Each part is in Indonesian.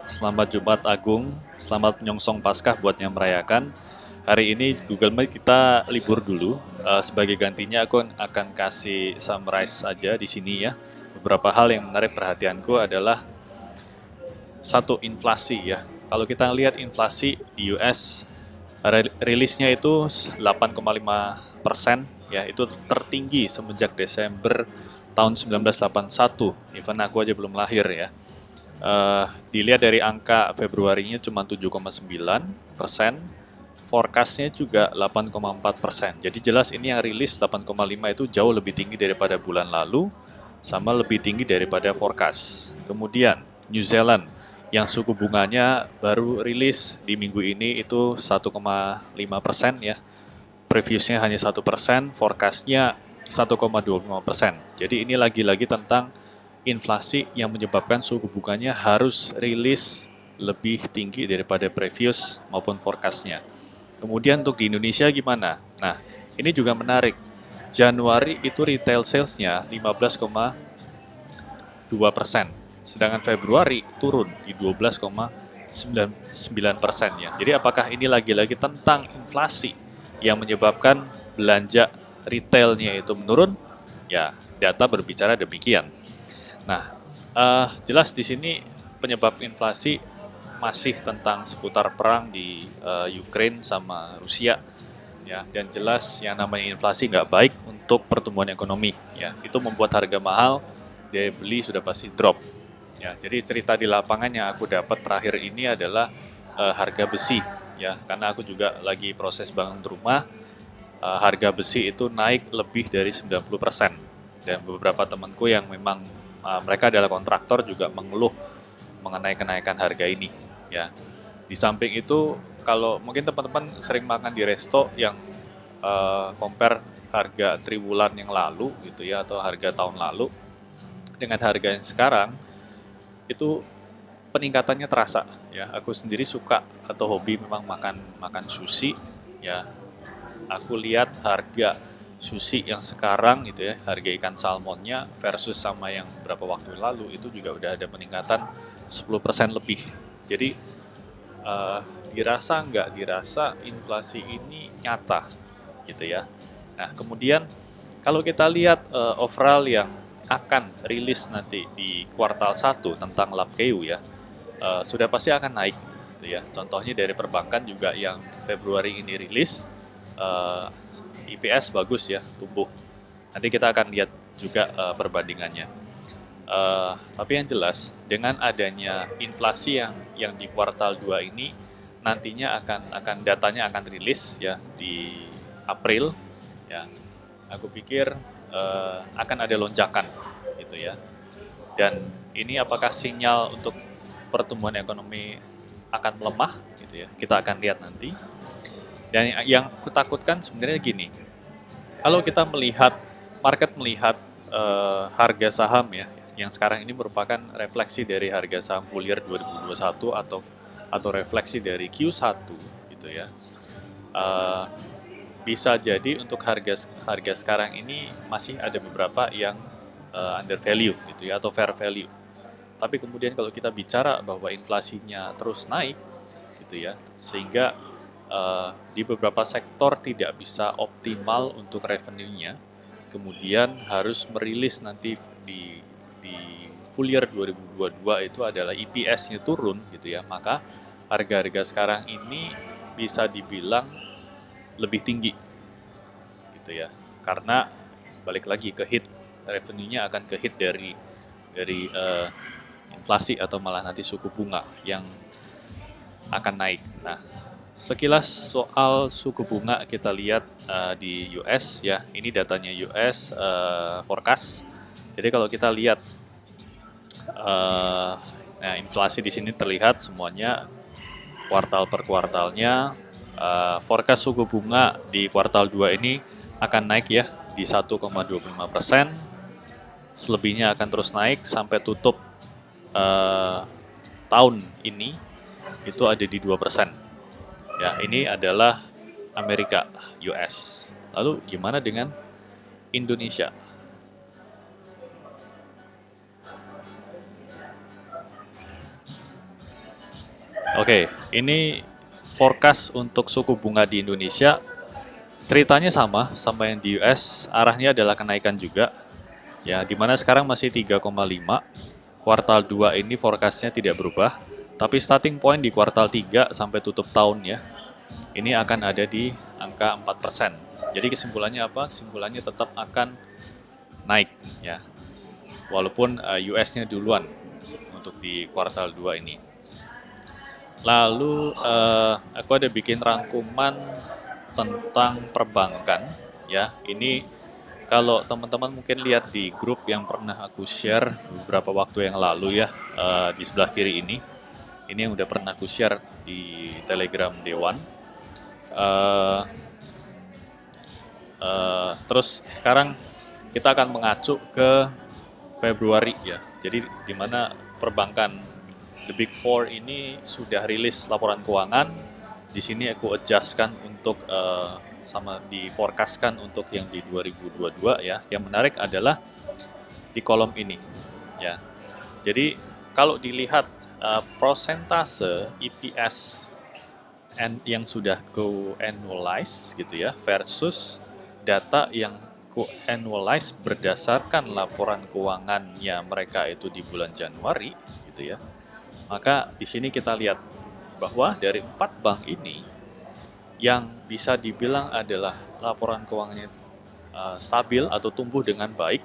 Selamat Jumat Agung, selamat menyongsong Paskah buat yang merayakan. Hari ini Google Meet kita libur dulu. Sebagai gantinya aku akan kasih summarize aja di sini ya. Beberapa hal yang menarik perhatianku adalah satu, inflasi ya. Kalau kita lihat inflasi di US, rilisnya itu 8,5% ya, itu tertinggi semenjak Desember tahun 1981. Even aku aja belum lahir ya. Dilihat dari angka Februarinya cuma 7,9%, forecastnya juga 8,4%. Jadi jelas ini yang rilis 8,5 itu jauh lebih tinggi daripada bulan lalu, sama lebih tinggi daripada forecast. Kemudian New Zealand yang suku bunganya baru rilis di minggu ini itu 1,5% ya. Previousnya hanya 1%, forecastnya 1,25%. Jadi ini lagi-lagi tentang inflasi yang menyebabkan suku bunganya harus rilis lebih tinggi daripada previous maupun forecastnya. Kemudian untuk di Indonesia gimana? Nah, ini juga menarik. Januari itu retail salesnya 15,2%, sedangkan Februari turun di 12,9% ya. Jadi apakah ini lagi-lagi tentang inflasi yang menyebabkan belanja retailnya itu menurun? Ya, data berbicara demikian. Nah, jelas di sini penyebab inflasi masih tentang seputar perang di Ukraine sama Rusia ya, dan jelas yang namanya inflasi nggak baik untuk pertumbuhan ekonomi ya. Itu membuat harga mahal, daya beli sudah pasti drop ya. Jadi cerita di lapangan yang aku dapat terakhir ini adalah harga besi ya, karena aku juga lagi proses bangun rumah. Harga besi itu naik lebih dari 90%. Dan beberapa temanku yang memang mereka adalah kontraktor juga mengeluh mengenai kenaikan harga ini ya. Di samping itu, kalau mungkin teman-teman sering makan di resto yang compare harga triwulan yang lalu gitu ya, atau harga tahun lalu dengan harga yang sekarang, itu peningkatannya terasa ya. Aku sendiri suka atau hobi memang makan makan sushi ya. Aku lihat harga sushi yang sekarang gitu ya, harga ikan salmonnya versus sama yang beberapa waktu lalu itu juga udah ada peningkatan 10% lebih. Jadi dirasa nggak dirasa inflasi ini nyata gitu ya. Nah, kemudian kalau kita lihat overall yang akan rilis nanti di kuartal 1 tentang LabKEU ya, sudah pasti akan naik gitu ya. Contohnya dari perbankan juga yang Februari ini rilis, uh, IPS bagus ya, tumbuh. Nanti kita akan lihat juga perbandingannya. Tapi yang jelas dengan adanya inflasi yang di kuartal 2 ini nantinya akan datanya akan rilis ya di April ya. Aku pikir akan ada lonjakan gitu ya. Dan ini apakah sinyal untuk pertumbuhan ekonomi akan melemah gitu ya. Kita akan lihat nanti. Dan yang kutakutkan sebenarnya gini, kalau kita melihat, market melihat harga saham ya, yang sekarang ini merupakan refleksi dari harga saham full year 2021 atau refleksi dari Q1 gitu ya. Eh, Bisa jadi untuk harga harga sekarang ini masih ada beberapa yang under value gitu ya, atau fair value. Tapi kemudian kalau kita bicara bahwa inflasinya terus naik gitu ya, sehingga di beberapa sektor tidak bisa optimal untuk revenue-nya, kemudian harus merilis nanti di full year 2022 itu adalah EPS-nya turun gitu ya, maka harga-harga sekarang ini bisa dibilang lebih tinggi gitu ya, karena balik lagi ke hit revenue-nya akan ke hit dari inflasi atau malah nanti suku bunga yang akan naik. Nah, sekilas soal suku bunga kita lihat di US ya, ini datanya US forecast. Jadi kalau kita lihat nah inflasi di sini terlihat semuanya kuartal per kuartalnya. Forecast suku bunga di kuartal 2 ini akan naik ya di 1,25%. Selebihnya akan terus naik sampai tutup tahun ini itu ada di 2%. Ya, ini adalah Amerika, US. Lalu gimana dengan Indonesia? Oke, ini forecast untuk suku bunga di Indonesia. Ceritanya sama yang di US, arahnya adalah kenaikan juga. Ya, di mana sekarang masih 3,5. Kuartal 2 ini forecastnya tidak berubah. Tapi starting point di kuartal 3 sampai tutup tahun ya, ini akan ada di angka 4%. Jadi kesimpulannya apa? Kesimpulannya tetap akan naik ya. Walaupun US-nya duluan untuk di kuartal 2 ini. Lalu aku ada bikin rangkuman tentang perbankan ya. Ini kalau teman-teman mungkin lihat di grup yang pernah aku share beberapa waktu yang lalu ya, di sebelah kiri ini yang udah pernah aku share di Telegram Dewan. Terus sekarang kita akan mengacu ke Februari ya. Jadi di mana perbankan The Big Four ini sudah rilis laporan keuangan. Di sini aku adjustkan untuk sama di forecastkan untuk yang di 2022 ya. Yang menarik adalah di kolom ini ya. Jadi kalau dilihat prosentase EPS yang sudah go annualize gitu ya versus data yang go annualize berdasarkan laporan keuangannya mereka itu di bulan Januari gitu ya. Maka di sini kita lihat bahwa dari 4 bank ini yang bisa dibilang adalah laporan keuangannya stabil atau tumbuh dengan baik,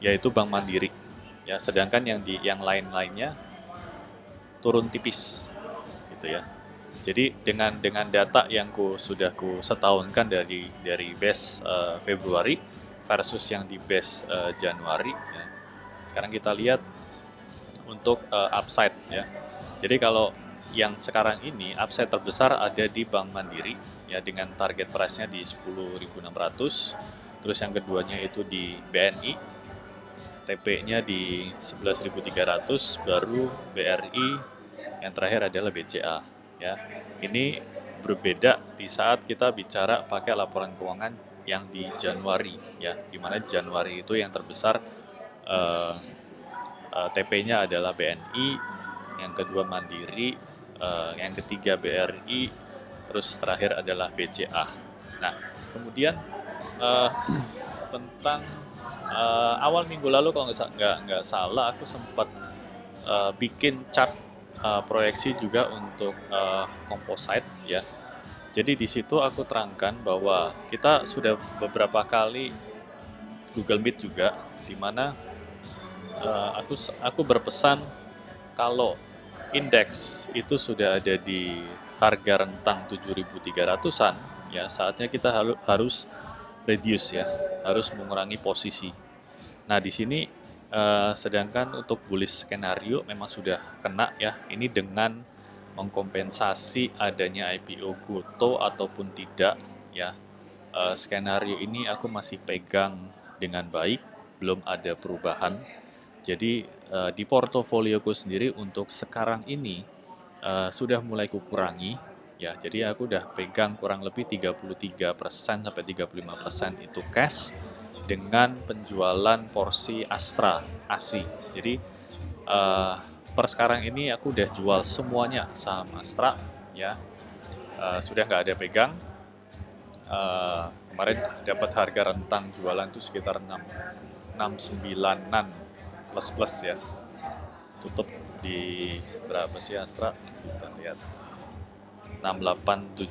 yaitu Bank Mandiri. Ya, sedangkan yang lain-lainnya turun tipis, gitu ya. Jadi dengan data yang sudah ku setahunkan dari base Februari versus yang di base Januari, ya. Sekarang kita lihat untuk upside ya. Jadi kalau yang sekarang ini upside terbesar ada di Bank Mandiri ya dengan target price-nya di 10.600. Terus yang keduanya itu di BNI, TP-nya di 11.300, baru BRI, yang terakhir adalah BCA ya. Ini berbeda di saat kita bicara pakai laporan keuangan yang di Januari ya, di mana Januari itu yang terbesar TP-nya adalah BNI, yang kedua Mandiri, yang ketiga BRI, terus terakhir adalah BCA. Nah, kemudian tentang awal minggu lalu kalau nggak salah aku sempat bikin chart proyeksi juga untuk composite ya. Jadi di situ aku terangkan bahwa kita sudah beberapa kali Google Meet juga, di mana aku berpesan kalau indeks itu sudah ada di harga rentang 7.300-an, ya saatnya kita harus reduce ya, harus mengurangi posisi. Nah di sini sedangkan untuk bullish skenario memang sudah kena ya, ini dengan mengkompensasi adanya IPO Goto ataupun tidak ya. Skenario ini aku masih pegang dengan baik, belum ada perubahan. Jadi di portofolioku sendiri untuk sekarang ini sudah mulai kukurangi ya. Jadi aku udah pegang kurang lebih 33% sampai 35% itu cash dengan penjualan porsi Astra ASI. Jadi per sekarang ini aku udah jual semuanya saham Astra ya. Sudah nggak ada pegang. Kemarin dapat harga rentang jualan itu sekitar 69-an plus ya. Tutup di berapa sih Astra? Kita lihat 6875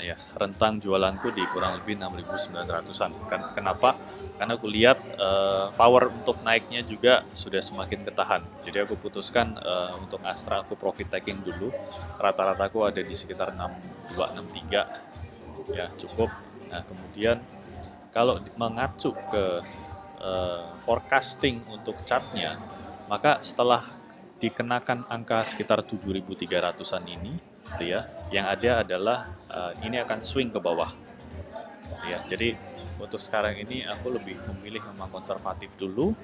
ya. Rentang jualanku di kurang lebih 6.900-an. Kenapa? Karena aku lihat power untuk naiknya juga sudah semakin ketahan. Jadi aku putuskan untuk Astra aku profit taking dulu. Rata-rataku ada di sekitar 6263 ya, cukup. Nah, kemudian kalau mengacu ke forecasting untuk chartnya, maka setelah dikenakan angka sekitar 7.300-an ini, gitu ya, yang ada adalah ini akan swing ke bawah, gitu ya. Jadi untuk sekarang ini aku lebih memilih memang konservatif dulu,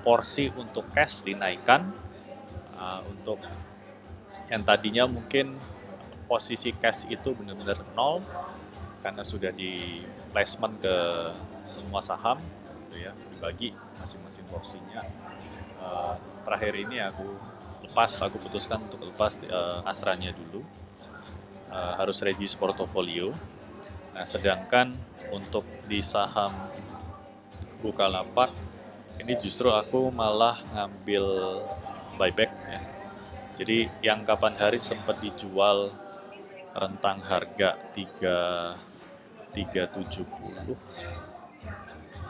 porsi untuk cash dinaikkan, untuk yang tadinya mungkin posisi cash itu benar-benar nol karena sudah di placement ke semua saham, gitu ya, dibagi masing-masing porsinya. Terakhir ini aku aku putuskan untuk lepas Asranya dulu, harus reduce portofolio. Nah, sedangkan untuk di saham Bukalapak, ini justru aku malah ngambil buyback ya. Jadi yang kapan hari sempat dijual rentang harga 370, 368,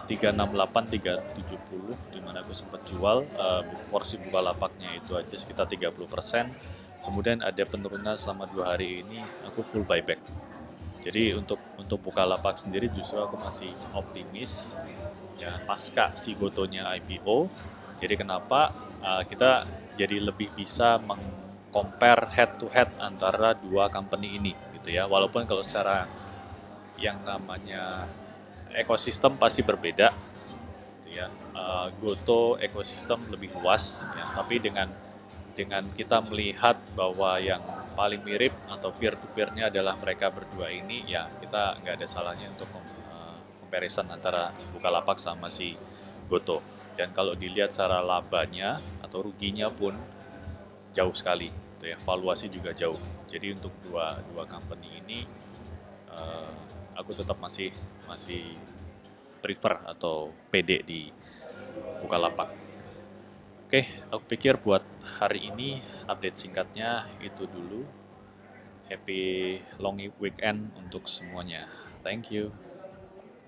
370, di mana aku sempat jual porsi Bukalapaknya itu aja sekitar 30%. Kemudian ada penurunan selama 2 hari ini, aku full buyback. Jadi untuk Bukalapak sendiri justru aku masih optimis ya pasca si Gotonya IPO. Jadi kenapa kita jadi lebih bisa meng-compare head to head antara dua company ini gitu ya. Walaupun kalau secara yang namanya ekosistem pasti berbeda gitu ya. Goto ekosistem lebih luas ya, tapi dengan kita melihat bahwa yang paling mirip atau peer-to-peer-nya adalah mereka berdua ini, ya kita nggak ada salahnya untuk comparison antara Bukalapak sama si Goto. Dan kalau dilihat secara labanya atau ruginya pun jauh sekali, gitu ya. Valuasi juga jauh. Jadi untuk dua company ini, eh, aku tetap masih prefer atau pede di Bukalapak. Oke, aku pikir buat hari ini update singkatnya itu dulu. Happy long weekend untuk semuanya. Thank you.